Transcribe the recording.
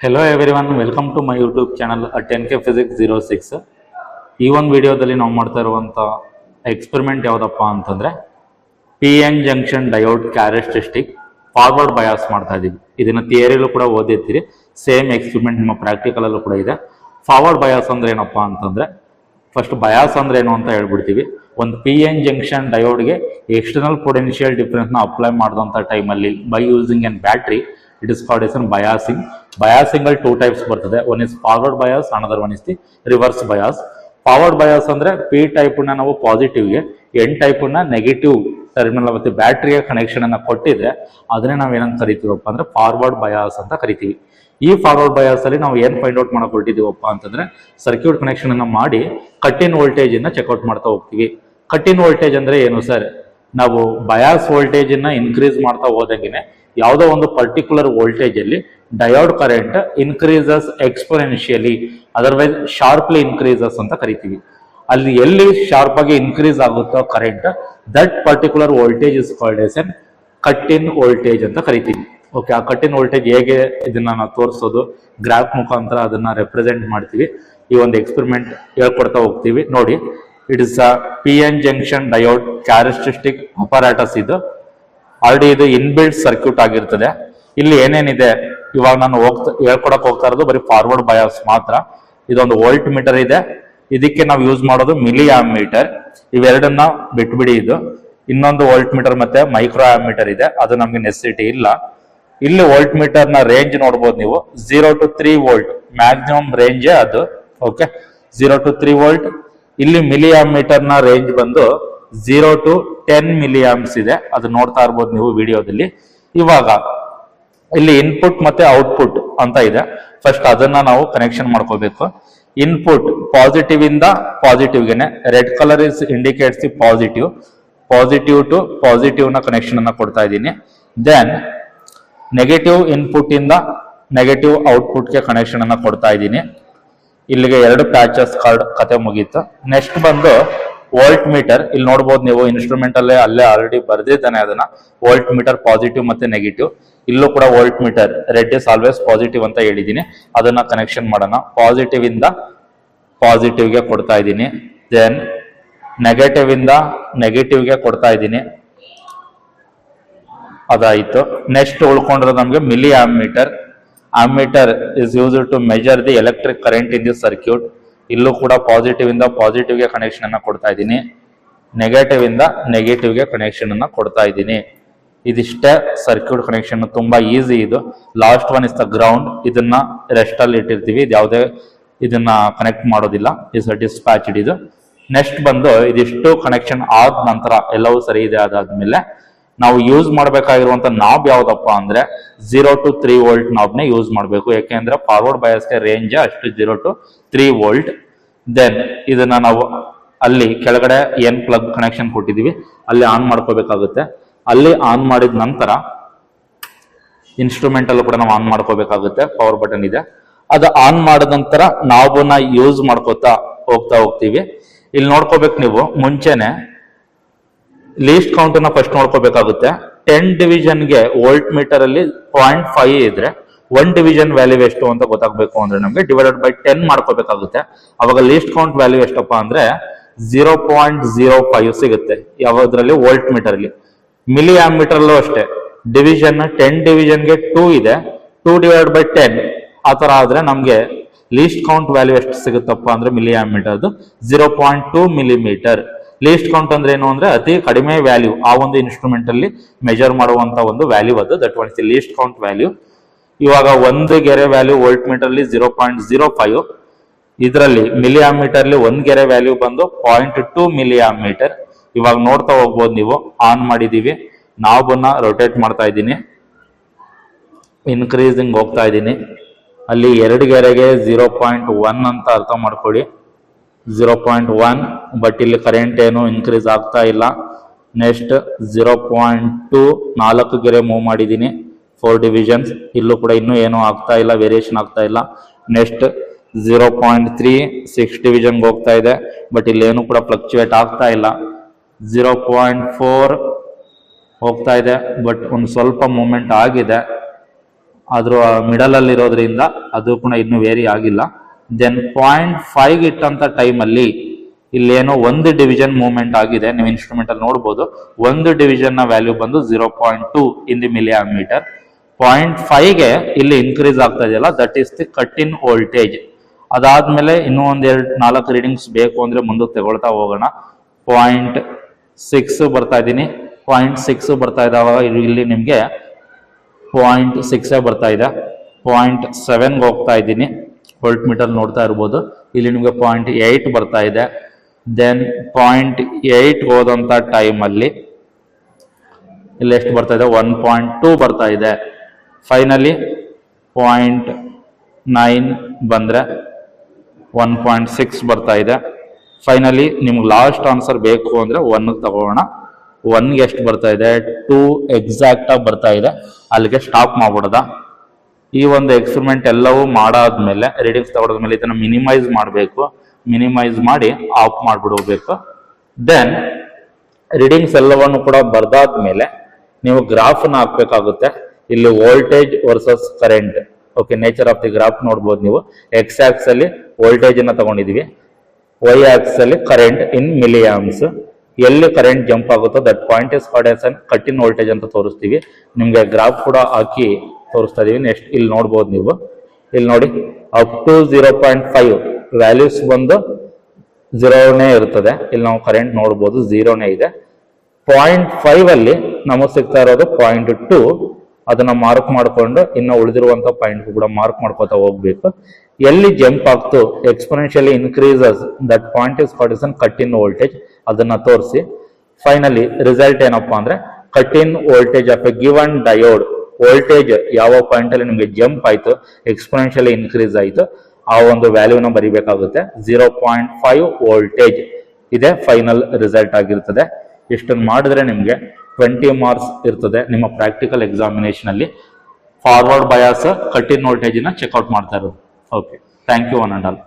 Hello everyone, welcome to my YouTube channel 10K Physics 06. ಈ ಒಂದು ವಿಡಿಯೋದಲ್ಲಿ ನಾವು ಮಾಡ್ತಾ ಇರುವಂಥ ಎಕ್ಸ್ಪೆರಿಮೆಂಟ್ ಯಾವುದಪ್ಪ ಅಂತಂದರೆ PN junction diode characteristic forward bias ಮಾಡ್ತಾ ಇದ್ದೀವಿ. ಇದನ್ನು ಥಿಯರಿಯಲ್ಲೂ ಕೂಡ ಓದಿರ್ತೀರಿ, ಸೇಮ್ ಎಕ್ಸ್ಪೆರಿಮೆಂಟ್ ನಿಮ್ಮ ಪ್ರಾಕ್ಟಿಕಲಲ್ಲೂ ಕೂಡ ಇದೆ. ಫಾರ್ವರ್ಡ್ ಬಯಾಸ್ ಅಂದ್ರೆ ಏನಪ್ಪ ಅಂತಂದರೆ, ಫಸ್ಟ್ ಬಯಾಸ್ ಅಂದ್ರೆ ಏನು ಅಂತ ಹೇಳ್ಬಿಡ್ತೀವಿ. ಒಂದು PN ಜಂಕ್ಷನ್ ಡಯೋಡ್ಗೆ ಎಕ್ಸ್ಟರ್ನಲ್ ಪೊಟೆನ್ಷಿಯಲ್ ಡಿಫರೆನ್ಸ್ನ ಅಪ್ಲೈ ಮಾಡಿದಂಥ ಟೈಮಲ್ಲಿ by using an battery, it is called as biasing. Biasing ಅಲ್ಲಿ 2 types ಬರ್ತದೆ. One is forward bias, another one is the reverse bias. Forward bias ಅಂದ್ರೆ P ಟೈಪ್ನ ನಾವು ಪಾಸಿಟಿವ್ಗೆ, N ಟೈಪ್ನ ನೆಗೆಟಿವ್ ಟರ್ಮಿನಲ್ ಮತ್ತು ಬ್ಯಾಟ್ರಿಯ ಕನೆಕ್ಷನ್ ಅನ್ನ ಕೊಟ್ಟಿದ್ರೆ ಅದನ್ನೇ ನಾವು ಏನಂತ ಕರಿತೀವಪ್ಪ ಅಂದ್ರೆ ಫಾರ್ವರ್ಡ್ ಬಯಾಸ್ ಅಂತ ಕರಿತೀವಿ. ಈ ಫಾರ್ವರ್ಡ್ ಬಯಾಸ್ ಅಲ್ಲಿ ನಾವು ಏನ್ ಫೈಂಡ್ ಔಟ್ ಮಾಡಕ್ ಹೊರಟಿದೀವಪ್ಪ ಅಂತಂದ್ರೆ, ಸರ್ಕ್ಯೂಟ್ ಕನೆಕ್ಷನ್ ಅನ್ನ ಮಾಡಿ ಕಟ್ ಇನ್ ವೋಲ್ಟೇಜ್ ಅನ್ನ ಚೆಕ್ಔಟ್ ಮಾಡ್ತಾ ಹೋಗ್ತೀವಿ. ಕಟ್ ಇನ್ ವೋಲ್ಟೇಜ್ ಅಂದ್ರೆ ಏನು ಸರ್? ನಾವು ಬಯಾಸ್ ವೋಲ್ಟೇಜ್ ಅನ್ನ ಇನ್ಕ್ರೀಸ್ ಮಾಡ್ತಾ ಹೋದಂಗೆನೆ ಯಾವುದೋ ಒಂದು ಪರ್ಟಿಕ್ಯುಲರ್ ವೋಲ್ಟೇಜ್ ಅಲ್ಲಿ diode current increases exponentially, otherwise sharply increases ಅಂತ ಕರಿತೀವಿ. ಅಲ್ಲಿ ಎಲ್ಲಿ ಶಾರ್ಪ್ ಆಗಿ ಇನ್ಕ್ರೀಸ್ ಆಗುತ್ತೋ current, that particular voltage is called as an cut in voltage ಅಂತ ಕರಿತೀವಿ. ಓಕೆ, ಆ ಕಟ್ ಇನ್ ವೋಲ್ಟೇಜ್ ಹೇಗೆ ಇದನ್ನ ನಾವು ತೋರಿಸೋದು, ಗ್ರಾಫ್ ಮುಖಾಂತರ ಅದನ್ನ ರೆಪ್ರೆಸೆಂಟ್ ಮಾಡ್ತೀವಿ. ಈ ಒಂದು ಎಕ್ಸ್ಪೆರಿಮೆಂಟ್ ಹೇಳ್ಕೊಡ್ತಾ ಹೋಗ್ತೀವಿ. ನೋಡಿ, it is a PN junction diode characteristic apparatus. ಇದು ಆಲ್ರೆಡಿ ಇದು ಇನ್ಬಿಲ್ಟ್ ಸರ್ಕ್ಯೂಟ್ ಆಗಿರ್ತದೆ. ಇಲ್ಲಿ ಏನೇನಿದೆ ಇವಾಗ ನಾನು ಹೇಳ್ಕೊಡಕ್ ಹೋಗ್ತಾ ಇರೋದು ಬರೀ ಫಾರ್ವರ್ಡ್ ಬಯಾಸ್ ಮಾತ್ರ. ಇದೊಂದು ವೋಲ್ಟ್ ಮೀಟರ್ ಇದೆ, ಇದಕ್ಕೆ ನಾವು ಯೂಸ್ ಮಾಡೋದು ಮಿಲಿ ಆಮ್ ಮೀಟರ್. ಇವೆರಡನ್ನ ಬಿಟ್ಬಿಡಿ. ಇದು ಇನ್ನೊಂದು ವೋಲ್ಟ್ ಮೀಟರ್ ಮತ್ತೆ ಮೈಕ್ರೋ ಆಮ್ ಮೀಟರ್ ಇದೆ, ಅದು ನಮ್ಗೆ ನೆಸೆಸಿಟಿ ಇಲ್ಲ. ಇಲ್ಲಿ ವೋಲ್ಟ್ ಮೀಟರ್ ನ ರೇಂಜ್ ನೋಡ್ಬೋದು ನೀವು, 0 to 3 ವೋಲ್ಟ್ ಮ್ಯಾಕ್ಸಿಮಮ್ ರೇಂಜ್ ಅದು. Okay, 0 to 3 volt. ಇಲ್ಲಿ ಮಿಲಿ ಆಮ್ ಮೀಟರ್ ನ ರೇಂಜ್ ಬಂದು 0 to 10 ಮಿಲಿ ಆಮ್ಸ್ ಇದೆ, ಅದು ನೋಡ್ತಾ ಇರ್ಬೋದು ನೀವು ವಿಡಿಯೋದಲ್ಲಿ. ಇವಾಗ ಇಲ್ಲಿ ಇನ್ಪುಟ್ ಮತ್ತೆ ಔಟ್ಪುಟ್ ಅಂತ ಇದೆ. ಫಸ್ಟ್ ಅದನ್ನ ನಾವು ಕನೆಕ್ಷನ್ ಮಾಡ್ಕೋಬೇಕು. ಇನ್ಪುಟ್ ಪಾಸಿಟಿವ್ ಇಂದ ಪಾಸಿಟಿವ್ಗೆನೆ, red colour is indicates the positive. Positive to positive ನ ಕನೆಕ್ಷನ್ ಅನ್ನ ಕೊಡ್ತಾ ಇದ್ದೀನಿ. ದೆನ್ ನೆಗೆಟಿವ್ ಇನ್ಪುಟ್ ಇಂದ ನೆಗೆಟಿವ್ ಔಟ್ಪುಟ್ಗೆ ಕನೆಕ್ಷನ್ ಅನ್ನ ಕೊಡ್ತಾ ಇದ್ದೀನಿ. ಇಲ್ಲಿಗೆ 2 ಪ್ಯಾಚಸ್ ಕಾರ್ಡ್ ಕತೆ ಮುಗೀತು. ನೆಕ್ಸ್ಟ್ ಬಂದು ವೋಲ್ಟ್ ಮೀಟರ್. ಇಲ್ಲಿ ನೋಡ್ಬೋದು ನೀವು ಇನ್ಸ್ಟ್ರೂಮೆಂಟ್ ಅಲ್ಲೇ ಆಲ್ರೆಡಿ ಬರ್ದಿದ್ದಾನೆ ಅದನ್ನ. ವೋಲ್ಟ್ ಮೀಟರ್ ಪಾಸಿಟಿವ್ ಮತ್ತೆ ನೆಗೆಟಿವ್. ಇಲ್ಲೂ ಕೂಡ volt meter red is always positive ಅಂತ ಹೇಳಿದೀನಿ. ಅದನ್ನ ಕನೆಕ್ಷನ್ ಮಾಡೋಣ. ಪಾಸಿಟಿವ್ ಇಂದ ಪಾಸಿಟಿವ್ಗೆ ಕೊಡ್ತಾ ಇದ್ದೀನಿ. ದೆನ್ ನೆಗೆಟಿವ್ ಇಂದ ನೆಗೆಟಿವ್ಗೆ ಕೊಡ್ತಾ ಇದ್ದೀನಿ. ಅದಾಯ್ತು. ನೆಕ್ಸ್ಟ್ ಉಳ್ಕೊಂಡಿರೋದು ನಮ್ಗೆ milli ammeter. Ammeter is used to measure the electric current in the circuit. ಇಲ್ಲೂ ಕೂಡ ಪಾಸಿಟಿವ್ ಇಂದ ಪಾಸಿಟಿವ್ಗೆ ಕನೆಕ್ಷನ್ ಅನ್ನ ಕೊಡ್ತಾ ಇದ್ದೀನಿ. ನೆಗೆಟಿವ್ ಇಂದ ನೆಗೆಟಿವ್ಗೆ ಕನೆಕ್ಷನ್ ಅನ್ನ ಕೊಡ್ತಾ ಇದ್ದೀನಿ. ಇದಿಷ್ಟೇ ಸರ್ಕ್ಯೂಟ್ ಕನೆಕ್ಷನ್, ತುಂಬಾ ಈಸಿ ಇದು. Last one is the ground. ಇದನ್ನ ರೆಸ್ಟ್ ಅಲ್ಲಿ ಇಟ್ಟಿರ್ತೀವಿ, ಇದು ಯಾವುದೇ ಇದನ್ನ ಕನೆಕ್ಟ್ ಮಾಡೋದಿಲ್ಲ. ಇಸ್ ಡಿಸ್ಪ್ಯಾಚ್ಡ್ ಇದು. ನೆಕ್ಸ್ಟ್ ಬಂದು ಇದಿಷ್ಟು ಕನೆಕ್ಷನ್ ಆದ ನಂತರ ಎಲ್ಲವೂ ಸರಿ ಇದೆ. ಅದಾದ್ಮೇಲೆ ನಾವು ಯೂಸ್ ಮಾಡಬೇಕಾಗಿರುವಂತ ನಾಬ್ ಯಾವ್ದಪ್ಪ ಅಂದ್ರೆ 0 to 3 ವೋಲ್ಟ್ ನಾಬ್ನೇ ಯೂಸ್ ಮಾಡಬೇಕು. ಯಾಕೆಂದ್ರೆ ಫಾರ್ವರ್ಡ್ ಬಯಾಸ್ಗೆ ರೇಂಜ್ ಅಷ್ಟು 0 to 3 ವೋಲ್ಟ್. ದೆನ್ ಇದನ್ನ ನಾವು ಅಲ್ಲಿ ಕೆಳಗಡೆ ಏನ್ ಪ್ಲಗ್ ಕನೆಕ್ಷನ್ ಕೊಟ್ಟಿದೀವಿ ಅಲ್ಲಿ ಆನ್ ಮಾಡ್ಕೋಬೇಕಾಗುತ್ತೆ. ಅಲ್ಲಿ ಆನ್ ಮಾಡಿದ ನಂತರ ಇನ್ಸ್ಟ್ರೂಮೆಂಟ್ ಅಲ್ಲೂ ಕೂಡ ನಾವು ಆನ್ ಮಾಡ್ಕೋಬೇಕಾಗುತ್ತೆ. ಪವರ್ ಬಟನ್ ಇದೆ, ಅದು ಆನ್ ಮಾಡಿದ ನಂತರ ನಾಬ್ನ ಯೂಸ್ ಮಾಡ್ಕೋತಾ ಹೋಗ್ತೀವಿ. ಇಲ್ಲಿ ನೋಡ್ಕೋಬೇಕು ನೀವು, ಮುಂಚೆನೆ ಲೀಸ್ಟ್ ಕೌಂಟ್ ನ ಫಸ್ಟ್ ನೋಡ್ಕೋಬೇಕಾಗುತ್ತೆ. 10 ಡಿವಿಷನ್ಗೆ ವೋಲ್ಟ್ ಮೀಟರ್ ಅಲ್ಲಿ 0.5 ಇದ್ರೆ 1 ಡಿವಿಷನ್ ವ್ಯಾಲ್ಯೂ ಎಷ್ಟು ಅಂತ ಗೊತ್ತಾಗಬೇಕು ಅಂದ್ರೆ ನಮ್ಗೆ ಡಿವೈಡೆಡ್ ಬೈ 10 ಮಾಡ್ಕೋಬೇಕಾಗುತ್ತೆ. ಅವಾಗ ಲೀಸ್ಟ್ ಕೌಂಟ್ ವ್ಯಾಲ್ಯೂ ಎಷ್ಟಪ್ಪ ಅಂದ್ರೆ 0.05 ಸಿಗುತ್ತೆ. ಯಾವ್ದ್ರಲ್ಲಿ? ವೋಲ್ಟ್ ಮೀಟರ್ ಅಲ್ಲಿ. ಮಿಲಿ ಆಮ್ ಮೀಟರ್ ಅಲ್ಲೂ ಅಷ್ಟೇ. ಡಿವಿಷನ್ 10 ಡಿವಿಷನ್ಗೆ 2 ಇದೆ, 2 ಡಿವೈಡ್ ಬೈ 10 ಆ ತರ ಆದ್ರೆ ನಮ್ಗೆ ಲೀಸ್ಟ್ ಕೌಂಟ್ ವ್ಯಾಲ್ಯೂ ಎಷ್ಟು ಸಿಗುತ್ತಪ್ಪ ಅಂದ್ರೆ ಮಿಲಿ ಆಮ್ ಮೀಟರ್ದು 0.2 ಮಿಲಿಮೀಟರ್. ಲೀಸ್ಟ್ ಕೌಂಟ್ ಅಂದ್ರೆ ಏನು ಅಂದ್ರೆ ಅತಿ ಕಡಿಮೆ ವ್ಯಾಲ್ಯೂ ಆ ಒಂದು ಇನ್ಸ್ಟ್ರೂಮೆಂಟ್ ಅಲ್ಲಿ ಮೆಜರ್ ಮಾಡುವಂತ ಒಂದು ವ್ಯಾಲ್ಯೂ ಅದು. That one is the least count value. ಇವಾಗ ಒಂದು ಗೆರೆ ವ್ಯಾಲ್ಯೂ ವೋಲ್ಟ್ ಮೀಟರ್ ಅಲ್ಲಿ 0.05. ಇದರಲ್ಲಿ ಮಿಲಿ ಆಮ್ ಮೀಟರ್ ಅಲ್ಲಿ ಒಂದ್ ಗೆರೆ ವ್ಯಾಲ್ಯೂ ಬಂದು 0.2 ಮಿಲಿ ಆಮ್ ಮೀಟರ್. ಇವಾಗ ನೋಡ್ತಾ ಹೋಗ್ಬೋದು ನೀವು, ಆನ್ ಮಾಡಿದೀವಿ, ನಾಬನ್ನ ರೊಟೇಟ್ ಮಾಡ್ತಾ ಇದ್ದೀನಿ, ಇನ್ಕ್ರೀಸಿಂಗ್ ಹೋಗ್ತಾ ಇದ್ದೀನಿ. ಅಲ್ಲಿ 2 ಗೆರೆಗೆ 0.1 ಅಂತ ಅರ್ಥ ಮಾಡ್ಕೊಳ್ಳಿ. 0.1, ಬಟ್ ಇಲ್ಲಿ ಕರೆಂಟ್ ಏನು ಇನ್ಕ್ರೀಸ್ ಆಗ್ತಾ ಇಲ್ಲ. ನೆಕ್ಸ್ಟ್ 0.2, 4 ಗೆರೆ ಮೂವ್ ಮಾಡಿದ್ದೀನಿ, 4 ಡಿವಿಷನ್ಸ್. ಇಲ್ಲೂ ಕೂಡ ಇನ್ನೂ ಏನು ಆಗ್ತಾ ಇಲ್ಲ, ವೇರಿಯೇಷನ್ ಆಗ್ತಾ ಇಲ್ಲ. ನೆಕ್ಸ್ಟ್ 0.3, 6 ಡಿವಿಷನ್ಗೆ ಹೋಗ್ತಾ ಇದೆ, ಬಟ್ ಇಲ್ಲಿ ಏನು ಕೂಡ ಫ್ಲಕ್ಚುಯೇಟ್ ಆಗ್ತಾ ಇಲ್ಲ. 0.4 ಹೋಗ್ತಾ ಇದೆ, ಬಟ್ ಒಂದು ಸ್ವಲ್ಪ ಮೂವ್ಮೆಂಟ್ ಆಗಿದೆ. ಅದ್ರ ಮಿಡಲ್ ಅಲ್ಲಿ ಇರೋದ್ರಿಂದ ಅದು ಕೂಡ ಇನ್ನೂ ವೇರಿ ಆಗಿಲ್ಲ. ದೆನ್ 0.5 ಇಟ್ಟಂತ ಟೈಮಲ್ಲಿ ಇಲ್ಲೇನೋ ಒಂದು ಡಿವಿಷನ್ ಮೂವ್ಮೆಂಟ್ ಆಗಿದೆ, ನೀವು ಇನ್ಸ್ಟ್ರೂಮೆಂಟ್ ಅಲ್ಲಿ ನೋಡ್ಬೋದು. ಒಂದು ಡಿವಿಷನ್ ನ ವ್ಯಾಲ್ಯೂ ಬಂದು 0.2 ಇನ್ ದಿ ಮಿಲಿ ಆಮೀಟರ್. 0.5ಗೆ ಇಲ್ಲಿ ಇನ್ಕ್ರೀಸ್ ಆಗ್ತಾ ಇದೆಯಲ್ಲ, that is the cut in voltage. ಅದಾದ್ಮೇಲೆ ಇನ್ನೂ ಒಂದೆರಡು 4 ರೀಡಿಂಗ್ಸ್ ಬೇಕು ಅಂದ್ರೆ ಮುಂದಕ್ಕೆ ತಗೊಳ್ತಾ ಹೋಗೋಣ. 0.6 ಬರ್ತಾ ಇದ್ದೀನಿ, 0.6 ಬರ್ತಾ ಇದ್ದಾವಾಗ ಇಲ್ಲಿ ನಿಮಗೆ 0.6 ಬರ್ತಾ ಇದೆ. 0.7ಗೆ ಹೋಗ್ತಾ ಇದ್ದೀನಿ, ವೋಲ್ಟ್ ಮೀಟರ್ ನೋಡ್ತಾ ಇರ್ಬೋದು. ಇಲ್ಲಿ ನಿಮಗೆ 0.8 ಬರ್ತಾ ಇದೆ. ದೆನ್ 0.8 ಹೋದಂಥ ಟೈಮಲ್ಲಿ ಇಲ್ಲಿ ಎಷ್ಟು ಬರ್ತಾ ಇದೆ, 1.2 ಬರ್ತಾ ಇದೆ. ಫೈನಲಿ 0.9 ಬಂದರೆ 1.6 ಬರ್ತಾ ಇದೆ. ಫೈನಲಿ ನಿಮ್ಗೆ ಲಾಸ್ಟ್ ಆನ್ಸರ್ ಬೇಕು ಅಂದರೆ 1ಗೆ ತಗೋಣ. 1ಗೆ ಎಷ್ಟು ಬರ್ತಾ ಇದೆ, 2 ಎಕ್ಸಾಕ್ಟ್ ಆಗಿ ಬರ್ತಾ ಇದೆ. ಅಲ್ಲಿಗೆ ಸ್ಟಾಪ್ ಮಾಡ್ಬಿಡೋದ. ಈ ಒಂದು ಎಕ್ಸ್ಪೆರಿಮೆಂಟ್ ಎಲ್ಲವೂ ಮಾಡಾದ್ಮೇಲೆ ರೀಡಿಂಗ್ಸ್ ತಗೊಳದ್ಮೇಲೆ ಇದನ್ನ ಮಿನಿಮೈಸ್ ಮಾಡಬೇಕು. ಮಿನಿಮೈಸ್ ಮಾಡಿ ಆಫ್ ಮಾಡಿಬಿಡಬೇಕು. ದೆನ್ ರೀಡಿಂಗ್ಸ್ ಎಲ್ಲವನ್ನು ಕೂಡ ಬರ್ದಾದ್ಮೇಲೆ ನೀವು ಗ್ರಾಫ್ನ ಹಾಕ್ಬೇಕಾಗುತ್ತೆ. ಇಲ್ಲಿ voltage versus current, okay, nature of the graph ನೋಡ್ಬೋದು ನೀವು. ಎಕ್ಸ್ ಆಕ್ಸ್ ಅಲ್ಲಿ ವೋಲ್ಟೇಜ್ ಅನ್ನ ತಗೊಂಡಿದೀವಿ, ವೈ ಆಕ್ಸ್ ಅಲ್ಲಿ ಕರೆಂಟ್ ಇನ್ ಮಿಲಿ ಆಮ್ಸ್. ಎಲ್ಲಿ ಕರೆಂಟ್ ಜಂಪ್ ಆಗುತ್ತೋ that point is called as cut in voltage ಅಂತ ತೋರಿಸ್ತೀವಿ. ನಿಮ್ಗೆ ಗ್ರಾಫ್ ಕೂಡ ಹಾಕಿ ತೋರಿಸ್ತಾ ಇದೀವಿ. ನೆಕ್ಸ್ಟ್ ಇಲ್ಲಿ ನೋಡ್ಬೋದು ನೀವು, ಇಲ್ಲಿ ನೋಡಿ ಅಪ್ ಟು 0.5 ವ್ಯಾಲ್ಯೂಸ್ ಬಂದು 0ನೇ ಇರ್ತದೆ. ಇಲ್ಲಿ ನಾವು ಕರೆಂಟ್ ನೋಡ್ಬೋದು 0ನೇ ಇದೆ. 0.5 ಅಲ್ಲಿ ನಮಗೆ ಸಿಗ್ತಾ ಇರೋದು 0.2. ಅದನ್ನ ಮಾರ್ಕ್ ಮಾಡ್ಕೊಂಡು ಇನ್ನು ಉಳಿದಿರುವಂತ ಪಾಯಿಂಟ್ ಕೂಡ ಮಾರ್ಕ್ ಮಾಡ್ಕೋತಾ ಹೋಗ್ಬೇಕು. ಎಲ್ಲಿ ಜಂಪ್ ಆಗ್ತು exponentially increases that point is called as cut in voltage, ಅದನ್ನ ತೋರಿಸಿ ಫೈನಲಿ ರಿಸಲ್ಟ್ ಏನಪ್ಪಾ ಅಂದ್ರೆ cut in voltage of a given diode. Voltage ಯಾವ ಪಾಯಿಂಟ್ ಅಲ್ಲಿ ನಿಮಗೆ ಜಂಪ್ ಆಯ್ತು, ಎಕ್ಸ್ಪೋನೆನ್ಷಿಯಲಿ ಇನ್ಕ್ರೀಸ್ ಆಯ್ತು, ಆ ಒಂದು ವ್ಯಾಲ್ಯೂನ ಬರಿಬೇಕಾಗುತ್ತೆ. 0.5 ವೋಲ್ಟೇಜ್ ಇದೆ ಫೈನಲ್ ರಿಸಲ್ಟ್ ಆಗಿರ್ತದೆ. ಇಷ್ಟನ್ನು ಮಾಡಿದ್ರೆ ನಿಮಗೆ 20 ಮಾರ್ಕ್ಸ್ ಇರ್ತದೆ ನಿಮ್ಮ ಪ್ರಾಕ್ಟಿಕಲ್ ಎಕ್ಸಾಮಿನೇಷನ್ ಅಲ್ಲಿ. Forward bias cut in voltage ನ ಚೆಕ್ಔಟ್ ಮಾಡ್ತಾ ಇರೋದು. Okay, thank you one and all.